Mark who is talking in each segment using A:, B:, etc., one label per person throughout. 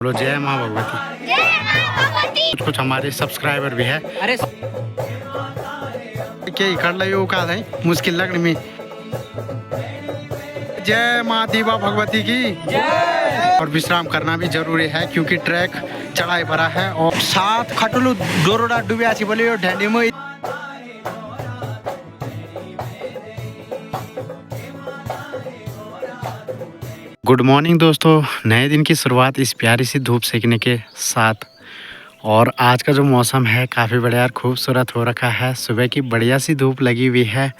A: बोलो जय माँ भगवती। कुछ कुछ हमारे सब्सक्राइबर भी है।
B: अरे
A: क्या कर लो यो का है मुश्किल लगने में। जय माँ दीवा भगवती की और विश्राम करना भी जरूरी है क्योंकि ट्रैक चढ़ाई भरा है और साथ खटलू डोरोडा डूबे बोले यो ढंडी में। गुड मॉर्निंग दोस्तों, नए दिन की शुरुआत इस प्यारी सी धूप सेकने के साथ। और आज का जो मौसम है काफ़ी बढ़िया और खूबसूरत हो रखा है। सुबह की बढ़िया सी धूप लगी हुई है।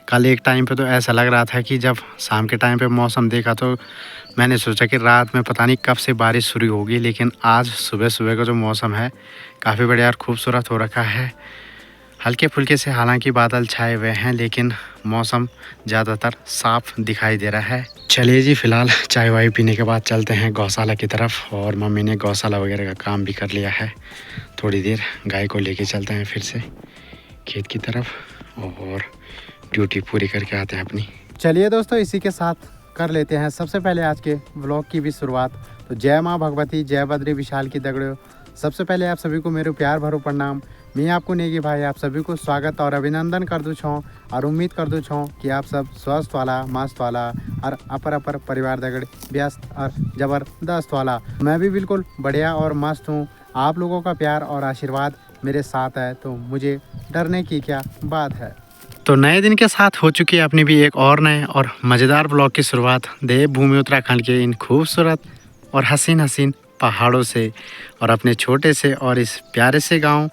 A: कल एक टाइम पे तो ऐसा लग रहा था कि जब शाम के टाइम पे मौसम देखा तो मैंने सोचा कि रात में पता नहीं कब से बारिश शुरू होगी, लेकिन आज सुबह सुबह का जो मौसम है काफ़ी बढ़िया और खूबसूरत हो रखा है। हल्के फुल्के से हालांकि बादल छाए हुए हैं लेकिन मौसम ज़्यादातर साफ दिखाई दे रहा है। चलिए जी, फ़िलहाल चाय वाय पीने के बाद चलते हैं गौशाला की तरफ। और मम्मी ने गौशाला वगैरह का काम भी कर लिया है। थोड़ी देर गाय को लेके चलते हैं फिर से खेत की तरफ और ड्यूटी पूरी करके आते हैं अपनी। चलिए दोस्तों, इसी के साथ कर लेते हैं सबसे पहले आज के व्लॉग की भी शुरुआत। तो जय माँ भगवती, जय बद्री विशाल की दगड़ो। सबसे पहले आप सभी को मेरे प्यार भरो प्रणाम। मैं आपको नेगी भाई आप सभी को स्वागत और अभिनंदन कर दूँ छूँ और उम्मीद कर दूँ छूँ कि आप सब स्वस्थ वाला, मस्त वाला और अपर परिवार दगड़ व्यस्त और ज़बरदस्त वाला। मैं भी बिल्कुल बढ़िया और मस्त हूँ। आप लोगों का प्यार और आशीर्वाद मेरे साथ है तो मुझे डरने की क्या बात है। तो नए दिन के साथ हो चुकी है अपनी भी एक और नए और मज़ेदार ब्लॉग की शुरुआत देवभूमि उत्तराखंड के इन खूबसूरत और हसीन पहाड़ों से और अपने छोटे से और इस प्यारे से गांव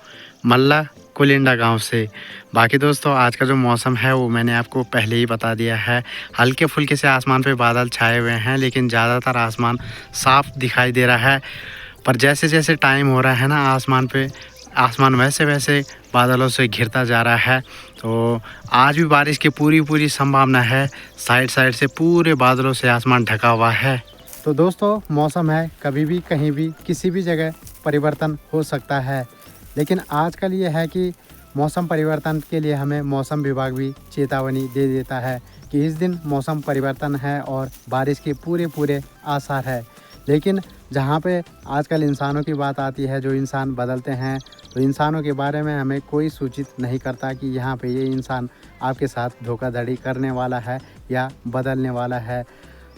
A: मल्ला कुलिंडा गांव से। बाकी दोस्तों, आज का जो मौसम है वो मैंने आपको पहले ही बता दिया है। हल्के फुल्के से आसमान पे बादल छाए हुए हैं लेकिन ज़्यादातर आसमान साफ दिखाई दे रहा है। पर जैसे जैसे टाइम हो रहा है ना, आसमान वैसे वैसे बादलों से घिरता जा रहा है। तो आज भी बारिश की पूरी संभावना है। साइड से पूरे बादलों से आसमान ढका हुआ है। तो दोस्तों, मौसम है कभी भी कहीं भी किसी भी जगह परिवर्तन हो सकता है, लेकिन आजकल ये है कि मौसम परिवर्तन के लिए हमें मौसम विभाग भी चेतावनी दे देता है कि इस दिन मौसम परिवर्तन है और बारिश के पूरे आसार है। लेकिन जहाँ पे आजकल इंसानों की बात आती है, जो इंसान बदलते हैं, तो इंसानों के बारे में हमें कोई सूचित नहीं करता कि यहाँ पे ये इंसान आपके साथ धोखाधड़ी करने वाला है या बदलने वाला है।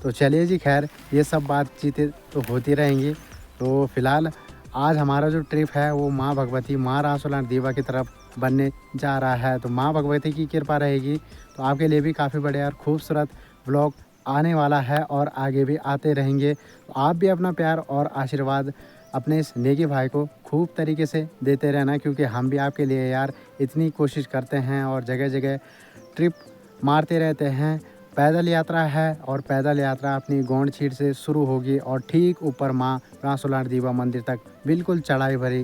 A: तो चलिए जी, खैर ये सब बातचीतें तो होती रहेंगी। तो फिलहाल आज हमारा जो ट्रिप है वो माँ भगवती, माँ रासोलान दीवा की तरफ बनने जा रहा है। तो माँ भगवती की कृपा रहेगी तो आपके लिए भी काफ़ी बढ़िया और खूबसूरत ब्लॉग आने वाला है और आगे भी आते रहेंगे। तो आप भी अपना प्यार और आशीर्वाद अपने इस नेकी भाई को खूब तरीके से देते रहना, क्योंकि हम भी आपके लिए यार इतनी कोशिश करते हैं और जगह जगह ट्रिप मारते रहते हैं। पैदल यात्रा है और पैदल यात्रा अपनी गोंड छीट से शुरू होगी और ठीक ऊपर माँ रासोलान दीवा मंदिर तक बिल्कुल चढ़ाई भरी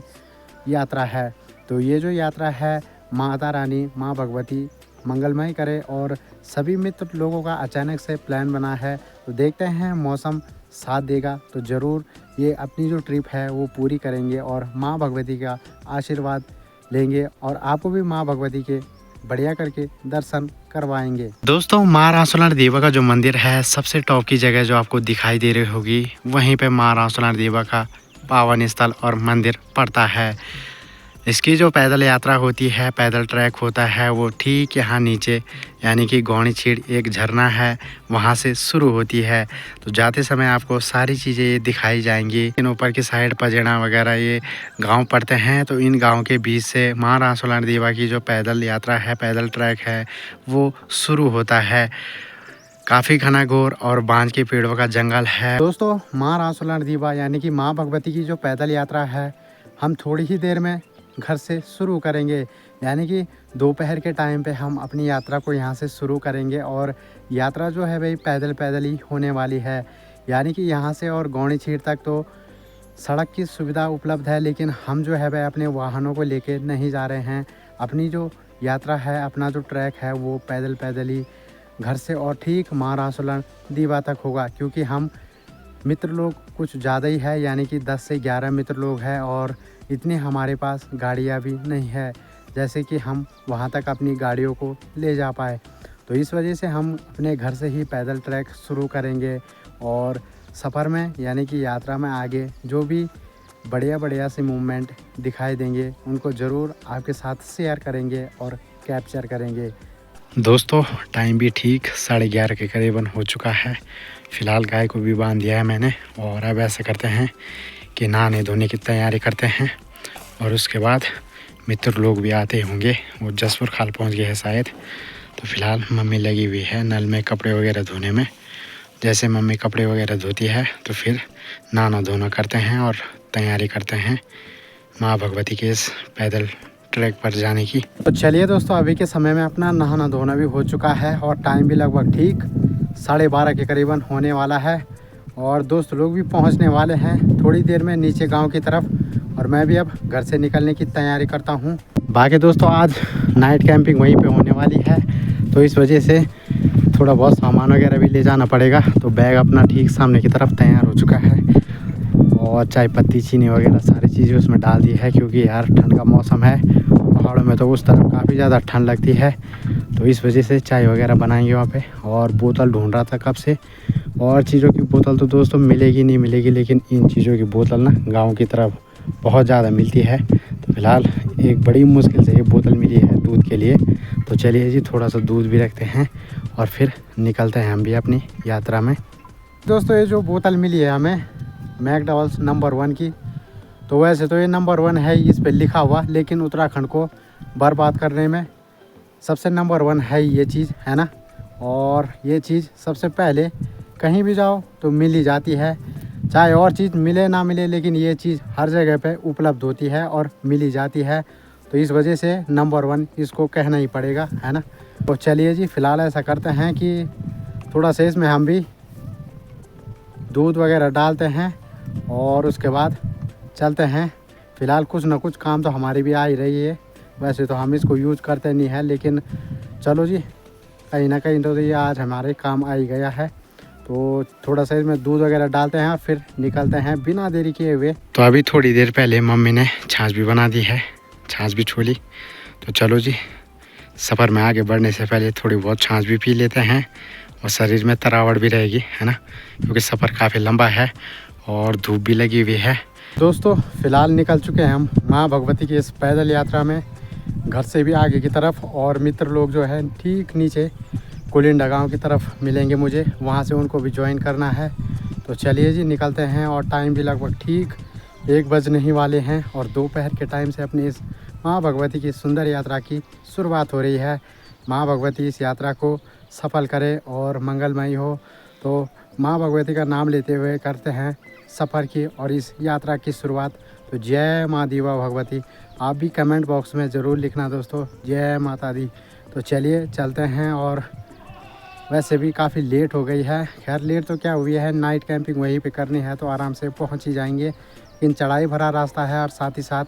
A: यात्रा है। तो ये जो यात्रा है माता रानी माँ भगवती मंगलमय करे। और सभी मित्र लोगों का अचानक से प्लान बना है, तो देखते हैं मौसम साथ देगा तो ज़रूर ये अपनी जो ट्रिप है वो पूरी करेंगे और माँ भगवती का आशीर्वाद लेंगे और आपको भी माँ भगवती के बढ़िया करके दर्शन करवाएंगे। दोस्तों, माँ रासोलान देवा का जो मंदिर है सबसे टॉप की जगह जो आपको दिखाई दे रही होगी, वहीं पे माँ रासोलान देवा का पावन स्थल और मंदिर पड़ता है। इसकी जो पैदल यात्रा होती है, पैदल ट्रैक होता है, वो ठीक यहाँ नीचे यानी कि गौणी छीड़ एक झरना है वहाँ से शुरू होती है। तो जाते समय आपको सारी चीज़ें ये दिखाई जाएंगी। इन ऊपर की साइड पजेड़ा वगैरह ये गांव पड़ते हैं। तो इन गांव के बीच से माँ रासोलान देवा की जो पैदल यात्रा है, पैदल ट्रैक है, वो शुरू होता है। काफ़ी घना घोर और बांझ के पेड़ों का जंगल है। दोस्तों, माँ रासोलान देवा यानी कि माँ भगवती की जो पैदल यात्रा है हम थोड़ी ही देर में घर से शुरू करेंगे, यानी कि दोपहर के टाइम पे हम अपनी यात्रा को यहाँ से शुरू करेंगे। और यात्रा जो है भाई पैदल ही होने वाली है, यानी कि यहाँ से और गौणी छीड़ तक तो सड़क की सुविधा उपलब्ध है, लेकिन हम जो है भाई अपने वाहनों को लेके नहीं जा रहे हैं। अपनी जो यात्रा है, अपना जो ट्रैक है वो पैदल ही घर से और ठीक माँ रासोलान दीवा तक होगा, क्योंकि हम मित्र लोग कुछ ज़्यादा ही है, यानी कि 10 से 11 मित्र लोग हैं और इतनी हमारे पास गाड़ियाँ भी नहीं है जैसे कि हम वहाँ तक अपनी गाड़ियों को ले जा पाए। तो इस वजह से हम अपने घर से ही पैदल ट्रैक शुरू करेंगे और सफ़र में यानी कि यात्रा में आगे जो भी बढ़िया से मूवमेंट दिखाई देंगे उनको ज़रूर आपके साथ शेयर करेंगे और कैप्चर करेंगे। दोस्तों टाइम भी ठीक 11:30 के करीबन हो चुका है। फ़िलहाल गाय को भी बांध दिया है मैंने और अब ऐसे करते हैं कि नहाने धोने की तैयारी करते हैं और उसके बाद मित्र लोग भी आते होंगे। वो जसपुर खाल पहुंच गए हैं शायद। तो फ़िलहाल मम्मी लगी हुई है नल में कपड़े वगैरह धोने में। जैसे मम्मी कपड़े वगैरह धोती है तो फिर नहाना धोना करते हैं और तैयारी करते हैं माँ भगवती के इस पैदल ट्रैक पर जाने की। तो चलिए दोस्तों अभी के समय में अपना नहाना धोना भी हो चुका है और टाइम भी लगभग ठीक 12:30 के करीबन होने वाला है और दोस्त लोग भी पहुंचने वाले हैं थोड़ी देर में नीचे गांव की तरफ और मैं भी अब घर से निकलने की तैयारी करता हूं। बाकी दोस्तों आज नाइट कैंपिंग वहीं पे होने वाली है तो इस वजह से थोड़ा बहुत सामान वगैरह भी ले जाना पड़ेगा। तो बैग अपना ठीक सामने की तरफ तैयार हो चुका है और चाय पत्ती चीनी वगैरह सारी चीज़ें उसमें डाल दी है क्योंकि यार ठंड का मौसम है। पहाड़ों में तो उस तरफ काफ़ी ज़्यादा ठंड लगती है तो इस वजह से चाय वगैरह बनाएंगे वहाँ पे। और बोतल ढूंढ रहा था कब से और चीज़ों की बोतल तो दोस्तों मिलेगी नहीं मिलेगी, लेकिन इन चीज़ों की बोतल ना गाँव की तरफ बहुत ज़्यादा मिलती है। तो फिलहाल एक बड़ी मुश्किल से ये बोतल मिली है दूध के लिए। तो चलिए जी थोड़ा सा दूध भी रखते हैं और फिर निकलते हैं हम भी अपनी यात्रा में। दोस्तों ये जो बोतल मिली है हमें मैकडॉवेल्स नंबर 1 की, तो वैसे तो ये नंबर 1 है इस पे लिखा हुआ, लेकिन उत्तराखंड को बर्बाद करने में सबसे नंबर 1 है ये चीज़, है ना। और ये चीज़ सबसे पहले कहीं भी जाओ तो मिल ही जाती है, चाहे और चीज़ मिले ना मिले, लेकिन ये चीज़ हर जगह पे उपलब्ध होती है और मिल ही जाती है। तो इस वजह से नंबर 1 इसको कहना ही पड़ेगा, है ना। तो चलिए जी फ़िलहाल ऐसा करते हैं कि थोड़ा सा इसमें हम भी दूध वगैरह डालते हैं और उसके बाद चलते हैं। फ़िलहाल कुछ ना कुछ काम तो हमारी भी आ ही रही है। वैसे तो हम इसको यूज़ करते नहीं हैं, लेकिन चलो जी कहीं ना कहीं तो ये आज हमारे काम आ ही गया है। तो थोड़ा सा इसमें दूध वगैरह डालते हैं और फिर निकलते हैं बिना देरी किए हुए। तो अभी थोड़ी देर पहले मम्मी ने छाछ भी बना दी है, छाछ भी छोली। तो चलो जी सफ़र में आगे बढ़ने से पहले थोड़ी बहुत छाछ भी पी लेते हैं और शरीर में तरावट भी रहेगी, है ना, क्योंकि सफ़र काफ़ी लंबा है और धूप भी लगी हुई है। दोस्तों फ़िलहाल निकल चुके हैं हम माँ भगवती की इस पैदल यात्रा में घर से भी आगे की तरफ, और मित्र लोग जो है ठीक नीचे कुलिंडा गाँव की तरफ मिलेंगे मुझे, वहाँ से उनको भी ज्वाइन करना है। तो चलिए जी निकलते हैं और टाइम भी लगभग ठीक 1 बजने ही वाले हैं और दोपहर के टाइम से अपनी इस माँ भगवती की सुंदर यात्रा की शुरुआत हो रही है। माँ भगवती इस यात्रा को सफल करे और मंगलमयी हो। तो माँ भगवती का नाम लेते हुए करते हैं सफ़र की और इस यात्रा की शुरुआत। तो जय माँ दीवा भगवती। आप भी कमेंट बॉक्स में ज़रूर लिखना दोस्तों, जय माता दी। तो चलिए चलते हैं और वैसे भी काफ़ी लेट हो गई है। खैर लेट तो क्या हुई है, नाइट कैंपिंग वहीं पे करनी है तो आराम से पहुंच ही जाएंगे। लेकिन चढ़ाई भरा रास्ता है और साथ ही साथ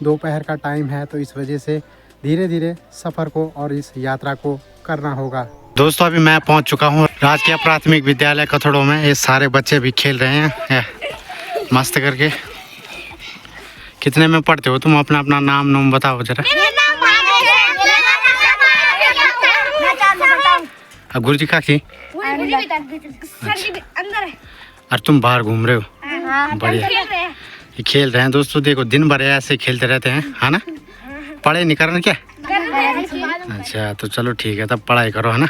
A: दोपहर का टाइम है, तो इस वजह से धीरे धीरे सफ़र को और इस यात्रा को करना होगा। दोस्तों अभी मैं पहुंच चुका हूं राजकीय प्राथमिक विद्यालय कथड़ों में। ये सारे बच्चे भी खेल रहे हैं मस्त करके। कितने में पढ़ते हो तुम? अपना अपना नाम बताओ जरा। गुरुजी का की और तुम बाहर घूम रहे हो? बढ़िया, ये खेल रहे हैं दोस्तों। देखो दिन भर ऐसे खेलते रहते हैं, है ना। पढ़ाई नहीं करना क्या? अच्छा तो चलो ठीक है, तब पढ़ाई करो, है ना।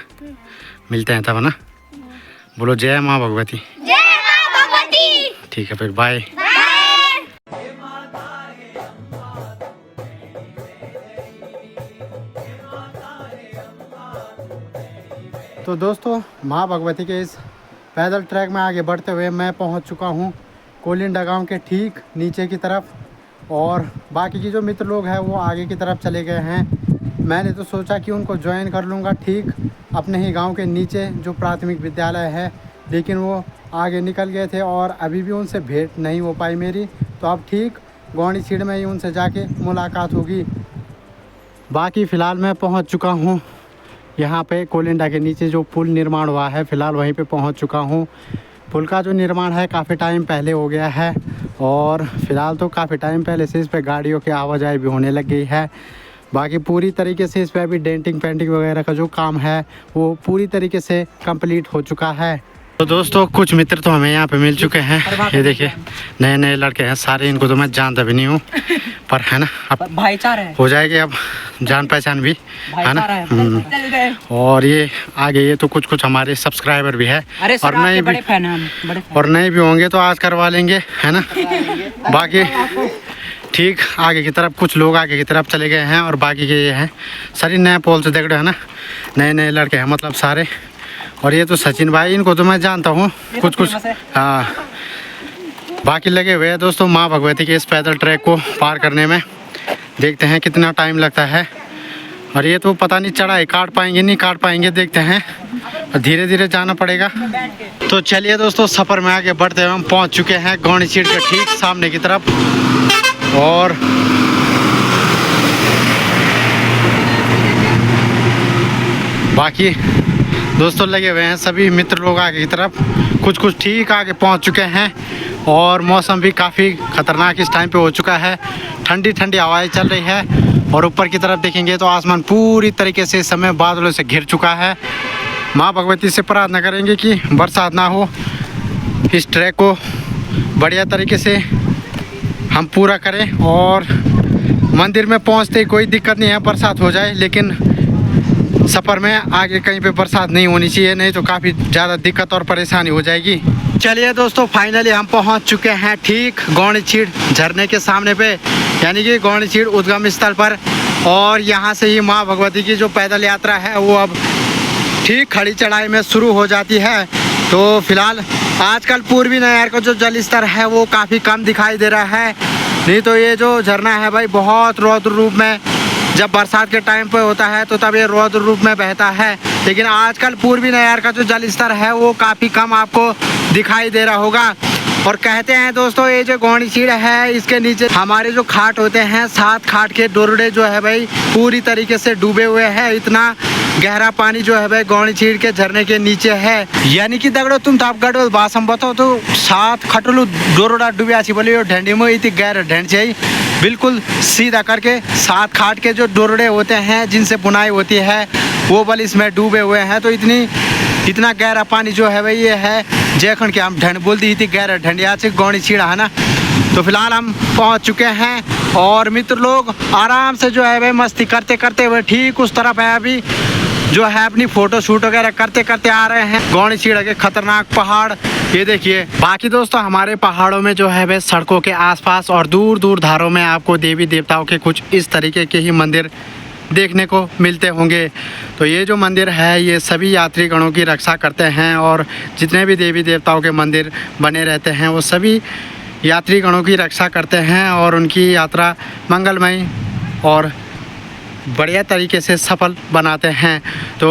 A: मिलते हैं तब, है ना। बोलो जय माँ भगवती। ठीक है फिर बाय। तो दोस्तों माँ भगवती के इस पैदल ट्रैक में आगे बढ़ते हुए मैं पहुंच चुका हूं कोलिंडा गांव के ठीक नीचे की तरफ, और बाकी की जो मित्र लोग हैं वो आगे की तरफ चले गए हैं। मैंने तो सोचा कि उनको ज्वाइन कर लूँगा ठीक अपने ही गांव के नीचे जो प्राथमिक विद्यालय है, लेकिन वो आगे निकल गए थे और अभी भी उनसे भेंट नहीं हो पाई मेरी। तो अब ठीक गौड़ी सीढ़ में ही उनसे जाके मुलाकात होगी। बाकी फ़िलहाल मैं पहुंच चुका हूं यहाँ पे कोलिंडा के नीचे जो पुल निर्माण हुआ है, फ़िलहाल वहीं पे पहुंच चुका हूँ। पुल का जो निर्माण है काफ़ी टाइम पहले हो गया है और फ़िलहाल तो काफ़ी टाइम पहले से इस पर गाड़ियों की आवाजाही भी होने लग गई है। बाकी पूरी तरीके से इस पर अभी डेंटिंग पेंटिंग वगैरह का जो काम है वो पूरी तरीके से कंप्लीट हो चुका है। तो दोस्तों कुछ मित्र तो हमें यहाँ पे मिल चुके हैं। ये देखिए नए नए लड़के हैं सारे, इनको तो मैं जानता भी नहीं हूँ, पर है ना अब
B: भाईचारा है,
A: हो जाएगी अब जान पहचान भी है ना। और ये आगे ये तो कुछ कुछ हमारे सब्सक्राइबर भी है और नए भी और नए भी होंगे तो आज करवा लेंगे है ना। बाकी ठीक आगे की तरफ कुछ लोग आगे की तरफ चले गए हैं और बाकी के ये हैं सारी नए पोल से देख रहे हो है ना, नए नए लड़के हैं मतलब सारे। और ये तो सचिन भाई, इनको तो मैं जानता हूँ कुछ कुछ हाँ। बाकी लगे हुए हैं दोस्तों माँ भगवती के इस पैदल ट्रैक को पार करने में, देखते हैं कितना टाइम लगता है। और ये तो पता नहीं चढ़ाई काट पाएंगे नहीं काट पाएंगे, देखते हैं, धीरे धीरे जाना पड़ेगा। तो चलिए दोस्तों सफ़र में आगे बढ़ते हुए हम पहुँच चुके हैं गौणी सीट के ठीक सामने की तरफ। और बाकी दोस्तों लगे हुए हैं सभी मित्र लोग आगे की तरफ, कुछ कुछ ठीक आगे पहुंच चुके हैं। और मौसम भी काफ़ी ख़तरनाक इस टाइम पे हो चुका है, ठंडी ठंडी हवाएं चल रही है। और ऊपर की तरफ देखेंगे तो आसमान पूरी तरीके से इस समय बादलों से घिर चुका है। माँ भगवती से प्रार्थना करेंगे कि बरसात ना हो, इस ट्रैक को बढ़िया तरीके से हम पूरा करें और मंदिर में पहुंचते कोई दिक्कत नहीं है, बरसात हो जाए लेकिन सफ़र में आगे कहीं पे बरसात नहीं होनी चाहिए, नहीं तो काफ़ी ज़्यादा दिक्कत और परेशानी हो जाएगी। चलिए दोस्तों फाइनली हम पहुंच चुके हैं ठीक गौणी सीट झरने के सामने पे, यानी कि गौणी सीट उद्गम स्थल पर। और यहाँ से ही माँ भगवती की जो पैदल यात्रा है वो अब ठीक खड़ी चढ़ाई में शुरू हो जाती है। तो फिलहाल आजकल पूर्वी नहर का जो जल स्तर है वो काफ़ी कम दिखाई दे रहा है, नहीं तो ये जो झरना है भाई बहुत रौद्र रूप में जब बरसात के टाइम पे होता है तो तब ये रौद्र रूप में बहता है। लेकिन आजकल पूर्वी नहर का जो जल स्तर है वो काफ़ी कम आपको दिखाई दे रहा होगा। और कहते हैं दोस्तों ये जो गौणी सीट है इसके नीचे हमारे जो खाट होते हैं 7 खाट के डोरडे जो है भाई पूरी तरीके से डूबे हुए हैं, इतना गहरा पानी जो है भाई गौणी सीट के झरने के नीचे है। यानी कि दगड़ो तुम ताप गड़ो बासम बताओ तो 7 खटलू डोरडा डूबे बोले ढंडी में इतनी गहरा ढंड चाहिए बिल्कुल सीधा करके 7 खाट के जो डोरडे होते हैं जिनसे बुनाई होती है वो बल इसमें डूबे हुए हैं। तो इतना गहरा पानी जो है भाई ये है जयखंड के हम ढंड बोलती थी गहरा ढंडिया से गौणी सीड़ा है ना। तो फिलहाल हम पहुंच चुके हैं और मित्र लोग आराम से जो है भाई मस्ती करते करते हुए ठीक उस तरफ है अभी जो है अपनी फ़ोटो शूट वगैरह करते करते आ रहे हैं गौणी सीड़ा के खतरनाक पहाड़ ये देखिए। बाकी दोस्तों हमारे पहाड़ों में जो है वे सड़कों के आसपास और दूर दूर धारों में आपको देवी देवताओं के कुछ इस तरीके के ही मंदिर देखने को मिलते होंगे। तो ये जो मंदिर है ये सभी यात्रीगणों की रक्षा करते हैं और जितने भी देवी देवताओं के मंदिर बने रहते हैं वो सभी यात्रीगणों की रक्षा करते हैं और उनकी यात्रा मंगलमय और बढ़िया तरीके से सफल बनाते हैं। तो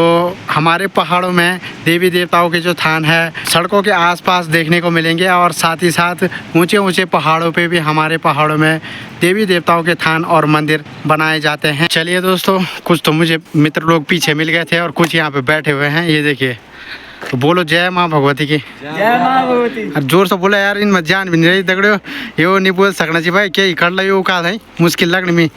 A: हमारे पहाड़ों में देवी देवताओं के जो थान है सड़कों के आसपास देखने को मिलेंगे और साथ ही साथ ऊंचे ऊंचे पहाड़ों पे भी हमारे पहाड़ों में देवी देवताओं के थान और मंदिर बनाए जाते हैं। चलिए दोस्तों कुछ तो मुझे मित्र लोग पीछे मिल गए थे और कुछ यहाँ पे बैठे हुए हैं, ये देखिए। तो बोलो जय माँ भगवती की।
B: जय माँ भगवती।
A: और जोर से बोला यार, इन जान भी नहीं रही दगड़ो, ये नहीं बोल सकना चाहिए भाई, क्या ही कर लो का है मुश्किल लगने में।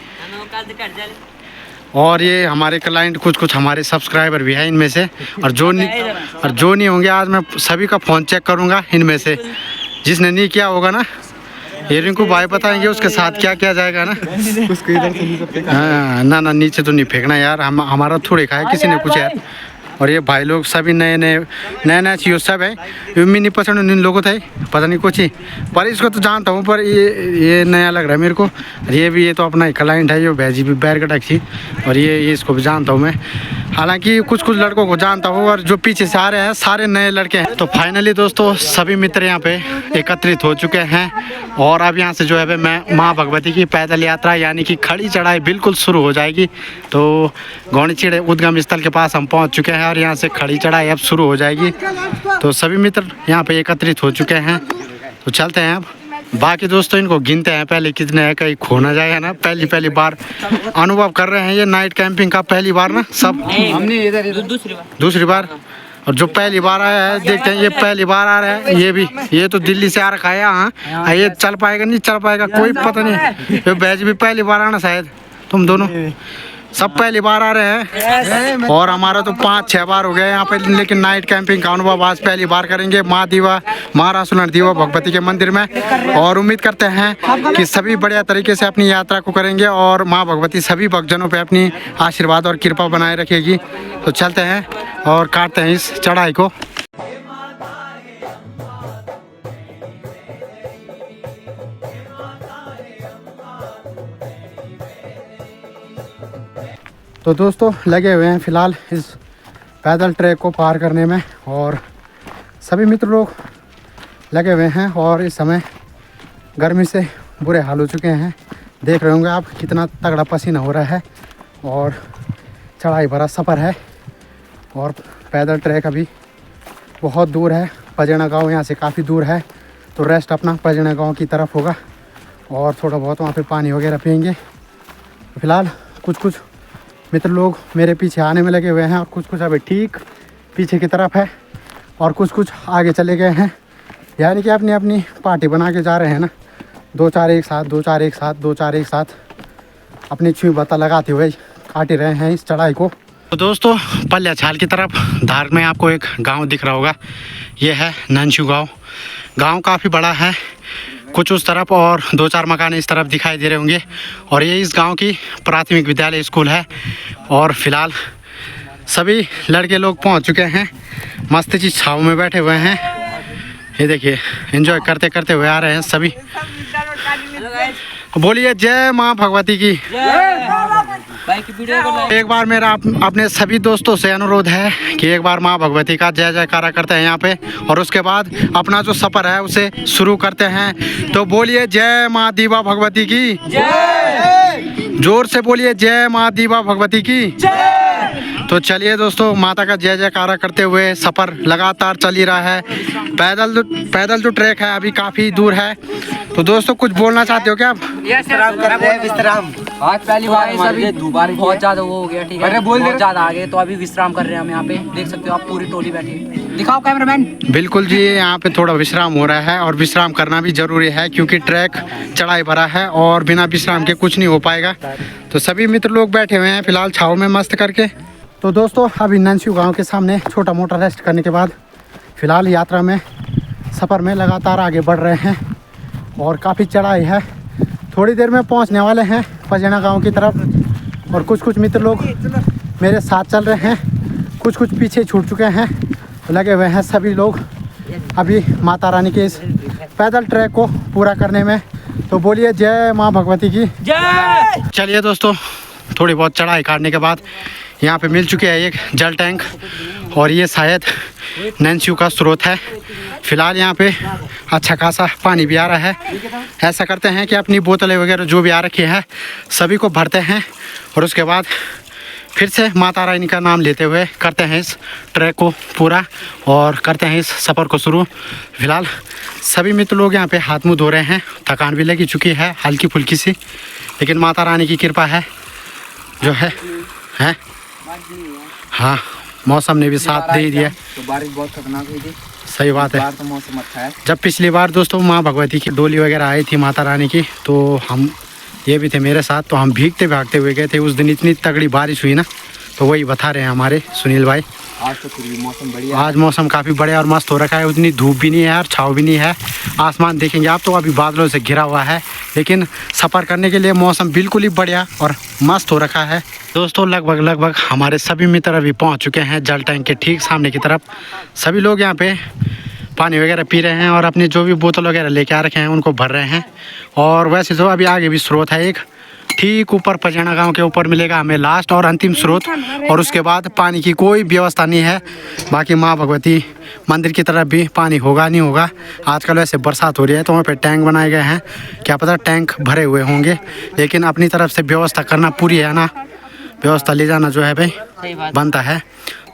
A: और ये हमारे क्लाइंट कुछ हमारे सब्सक्राइबर भी हैं इनमें से, और जो नहीं होंगे आज मैं सभी का फ़ोन चेक करूँगा इनमें से, जिसने नहीं किया होगा ना ये रिंकू भाई बताएंगे उसके साथ क्या किया जाएगा ना। उसको इधर से नहीं हाँ ना नीचे तो नहीं फेंकना यार, हमारा थोड़े खाया किसी ने कुछ यार। और ये भाई लोग सभी नए चीज़ सब है, ये भी नहीं पसंद इन लोगों थे पता नहीं कुछ ही, पर इसको तो जानता हूँ पर ये नया लग रहा है मेरे को। ये तो अपना ही क्लाइंट है, ये भैजी भी बैर का टैक्सी, और ये इसको भी जानता हूँ मैं, हालांकि कुछ लड़कों को जानता हूँ और जो पीछे से आ रहे हैं सारे नए लड़के हैं। तो फाइनली दोस्तों सभी मित्र यहाँ पे एकत्रित हो चुके हैं और अब यहाँ से जो है मैं माँ भगवती की पैदल यात्रा यानी कि खड़ी चढ़ाई बिल्कुल शुरू हो जाएगी। तो गौणी सीट उद्गम स्थल के पास हम पहुँच चुके हैं और यहाँ से खड़ी चढ़ाई अब शुरू हो जाएगी। तो सभी मित्र यहाँ पे एकत्रित हो चुके हैं, तो चलते हैं अब। बाकी दोस्तों इनको गिनते हैं पहले कितने हैं, कहीं खो ना जाएगा ना, पहली बार अनुभव कर रहे हैं ये नाइट कैंपिंग का, पहली बार ना सब हमने दूसरी बार। और जो पहली बार आया है देखते हैं, ये पहली बार आ रहा है, ये तो दिल्ली से आ रखा है यहाँ, ये चल पाएगा नहीं चल पाएगा कोई पता नहीं। ये बैच भी पहली बार आना शायद, तुम दोनों सब पहली बार आ रहे हैं और हमारा तो 5-6 बार हो गया यहाँ पे, लेकिन नाइट कैंपिंग का अनुभव आज पहली बार करेंगे माँ दीवा महारासुलन दीवा भगवती के मंदिर में। और उम्मीद करते हैं कि सभी बढ़िया तरीके से अपनी यात्रा को करेंगे और माँ भगवती सभी भक्तजनों पे अपनी आशीर्वाद और कृपा बनाए रखेगी। तो चलते हैं और काटते हैं इस चढ़ाई को। तो दोस्तों लगे हुए हैं फ़िलहाल इस पैदल ट्रैक को पार करने में और सभी मित्र लोग लगे हुए हैं और इस समय गर्मी से बुरे हाल हो चुके हैं। देख रहे होंगे आप कितना तगड़ा पसीना हो रहा है और चढ़ाई भरा सफ़र है और पैदल ट्रैक अभी बहुत दूर है। पजेना गांव यहाँ से काफ़ी दूर है, तो रेस्ट अपना पजेना गांव की तरफ होगा और थोड़ा बहुत वहाँ पे पानी वगैरह पियेंगे। फ़िलहाल कुछ मित्र लोग मेरे पीछे आने में लगे हुए हैं और कुछ अभी ठीक पीछे की तरफ है और कुछ आगे चले गए हैं, यानी कि अपनी अपनी पार्टी बना के जा रहे हैं ना, 2-4 एक साथ 2-4 एक साथ 2-4 एक साथ अपनी छुई बता लगाते हुए काट रहे हैं इस चढ़ाई को। तो दोस्तों पल्या छाल की तरफ धार में आपको एक गांव दिख रहा होगा, ये है नंशु गांव। गांव काफ़ी बड़ा है, कुछ उस तरफ और 2-4 मकान इस तरफ दिखाई दे रहे होंगे और ये इस गांव की प्राथमिक विद्यालय स्कूल है। और फिलहाल सभी लड़के लोग पहुंच चुके हैं, मस्त चीज छाँव में बैठे हुए हैं। ये देखिए एंजॉय करते करते हुए आ रहे हैं सभी। बोलिए जय माँ भगवती की। एक बार मेरा अपने सभी दोस्तों से अनुरोध है कि एक बार माँ भगवती का जय जयकारा करते हैं यहाँ पे और उसके बाद अपना जो सफ़र है उसे शुरू करते हैं। तो बोलिए जय माँ दीवा भगवती की जय। जोर से बोलिए जय माँ दीवा भगवती की जय। तो चलिए दोस्तों माता का जय जयकारा करते हुए सफ़र लगातार चल ही रहा है। पैदल जो ट्रैक है अभी काफ़ी दूर है। तो दोस्तों कुछ बोलना चाहते हो क्या आप?
B: विश्राम।
C: आज पहली बार सभी दोबारा बहुत ज्यादा वो हो गया, ठीक है, बहुत ज्यादा आ गए, तो अभी विश्राम कर रहे हैं हम यहाँ पे। देख सकते हो आप पूरी टोली बैठी है। दिखाओ कैमरामैन।
A: बिल्कुल जी, यहाँ पे थोड़ा विश्राम हो रहा है और विश्राम करना भी जरूरी है क्योंकि ट्रैक चढ़ाई भरा है और बिना विश्राम के कुछ नहीं हो पाएगा। तो सभी मित्र लोग बैठे हुए हैं फिलहाल छाँव में मस्त करके। तो दोस्तों अभी नंशु गाँव के सामने छोटा मोटा रेस्ट करने के बाद फिलहाल यात्रा में सफ़र में लगातार आगे बढ़ रहे हैं और काफ़ी चढ़ाई है। थोड़ी देर में पहुंचने वाले हैं पजेना गांव की तरफ और कुछ मित्र लोग मेरे साथ चल रहे हैं, कुछ पीछे छूट चुके हैं। तो लगे हुए हैं सभी लोग अभी माता रानी के इस पैदल ट्रैक को पूरा करने में। तो बोलिए जय माँ भगवती की जय। चलिए दोस्तों थोड़ी बहुत चढ़ाई काटने के बाद यहाँ पे मिल चुके हैं एक जल टैंक और ये शायद नंशु का स्रोत है। फिलहाल यहाँ पे अच्छा खासा पानी भी आ रहा है। ऐसा करते हैं कि अपनी बोतलें वगैरह जो भी आ रखी है सभी को भरते हैं और उसके बाद फिर से माता रानी का नाम लेते हुए करते हैं इस ट्रैक को पूरा और करते हैं इस सफ़र को शुरू। फिलहाल सभी मित्र लोग यहाँ पे हाथ मुँह धो रहे हैं, थकान भी लगी चुकी है हल्की फुल्की सी, लेकिन माता रानी की कृपा है जो है। हाँ मौसम ने भी साथ दे दिया।
C: तो बारिश बहुत खतरनाक हुई थी।
A: सही बात है।
C: तो मौसम अच्छा है।
A: जब पिछली बार दोस्तों माँ भगवती की डोली वगैरह आई थी माता रानी की, तो हम ये भी थे मेरे साथ, तो हम भीगते भागते हुए गए थे। उस दिन इतनी तगड़ी बारिश हुई ना, तो वही बता रहे हैं हमारे सुनील भाई।
C: आज तो फिर भी मौसम बढ़िया,
A: आज मौसम काफ़ी बढ़िया और मस्त हो रखा है। उतनी धूप भी नहीं है और छाँव भी नहीं है। आसमान देखेंगे आप तो अभी बादलों से घिरा हुआ है, लेकिन सफ़र करने के लिए मौसम बिल्कुल ही बढ़िया और मस्त हो रखा है। दोस्तों लगभग हमारे सभी मित्र अभी पहुंच चुके हैं जल टैंक के ठीक सामने की तरफ। सभी लोग यहाँ पे पानी वगैरह पी रहे हैं और अपनी जो भी बोतल वगैरह लेके आ रखे हैं उनको भर रहे हैं। और वैसे तो अभी आगे भी स्रोत है एक, ठीक ऊपर पजेना गांव के ऊपर मिलेगा हमें लास्ट और अंतिम स्रोत, और उसके बाद पानी की कोई व्यवस्था नहीं है। बाकी माँ भगवती मंदिर की तरफ भी पानी होगा नहीं होगा। आजकल वैसे बरसात हो रही है तो वहाँ पे टैंक बनाए गए हैं, क्या पता टैंक भरे हुए होंगे, लेकिन अपनी तरफ से व्यवस्था करना पूरी है ना, व्यवस्था ले जाना जो है भाई बनता है।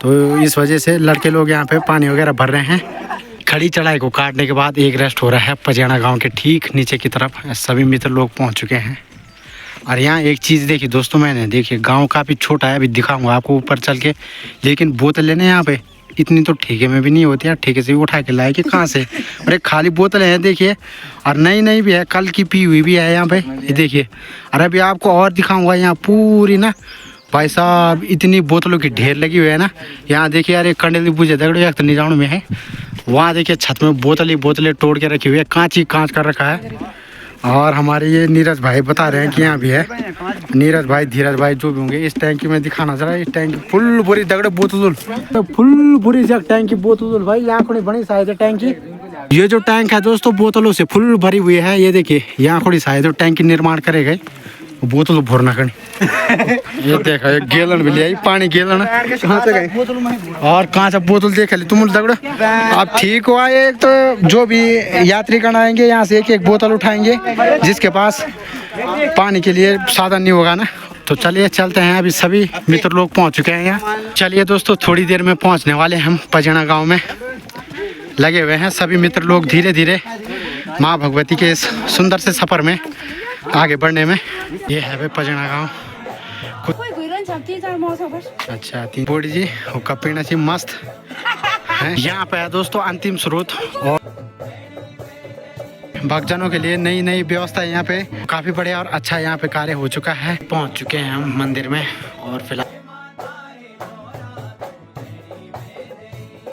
A: तो इस वजह से लड़के लोग यहाँ पे पानी वगैरह भर रहे हैं। खड़ी चढ़ाई को काटने के बाद एक रेस्ट हो रहा है पजेना गांव के ठीक नीचे की तरफ। सभी मित्र लोग पहुंच चुके हैं। और यहाँ एक चीज़ देखी दोस्तों मैंने, देखिए गांव काफ़ी छोटा है, अभी दिखाऊंगा आपको ऊपर चल के, लेकिन बोतल लेने यहाँ पे इतनी तो ठेके में भी नहीं होती यार, ठेके से भी उठा के लाए कि कहाँ से। अरे खाली बोतलें हैं देखिए, और नई भी है, कल की पी हुई भी है यहाँ पे, ये देखिए। अरे अभी आपको और दिखाऊंगा यहाँ पूरी ना भाई साहब इतनी बोतलों की ढेर लगी हुई है ना। यहाँ देखिए यार, एक कंडेली पूजे दगड़ो एक तो निजाणु में है, वहाँ देखिए छत में बोतल ही बोतलें तोड़ के रखी हुई है, कांच ही कांच कर रखा है। और हमारे ये नीरज भाई बता रहे हैं कि यहाँ भी है, नीरज भाई धीरज भाई जो भी होंगे। इस टैंकी में दिखाना जरा, इस टैंकी फुल भरी दगड़े बोतल, फुल भरी जग टैंकी बोतल भाई, यहाँ थोड़ी बड़ी साइज है टैंकी। ये जो टैंक है दोस्तों बोतलों से फुल भरी हुई है। ये देखिए यहाँ थोड़ी साइज टैंक की निर्माण करे गए, बोतल भरना कहीं। ये देखा एक गैलन भी लिया, पानी गैलन और कांच बोतल देख ली तुम दगड़ो। अब ठीक हुआ, एक तो जो भी यात्री गण आएंगे यहाँ से एक एक बोतल उठाएंगे, जिसके पास पानी के लिए साधन नहीं होगा ना। तो चलिए चलते हैं, अभी सभी मित्र लोग पहुँच चुके हैं यहाँ। चलिए दोस्तों थोड़ी देर में पहुँचने वाले हम पजना गाँव में। लगे हुए हैं सभी मित्र लोग धीरे धीरे माँ भगवती के इस सुंदर से सफ़र में आगे बढ़ने में। ये है वे पजना गाँव। अच्छा तीन बोड़ी जी कपीना जी मस्त है। यहाँ पे है दोस्तों अंतिम स्रोत और भक्तजनों के लिए नई नई व्यवस्था यहाँ पे काफ़ी बढ़िया और अच्छा यहाँ पे कार्य हो चुका है। पहुँच चुके हैं हम मंदिर में और फिलहाल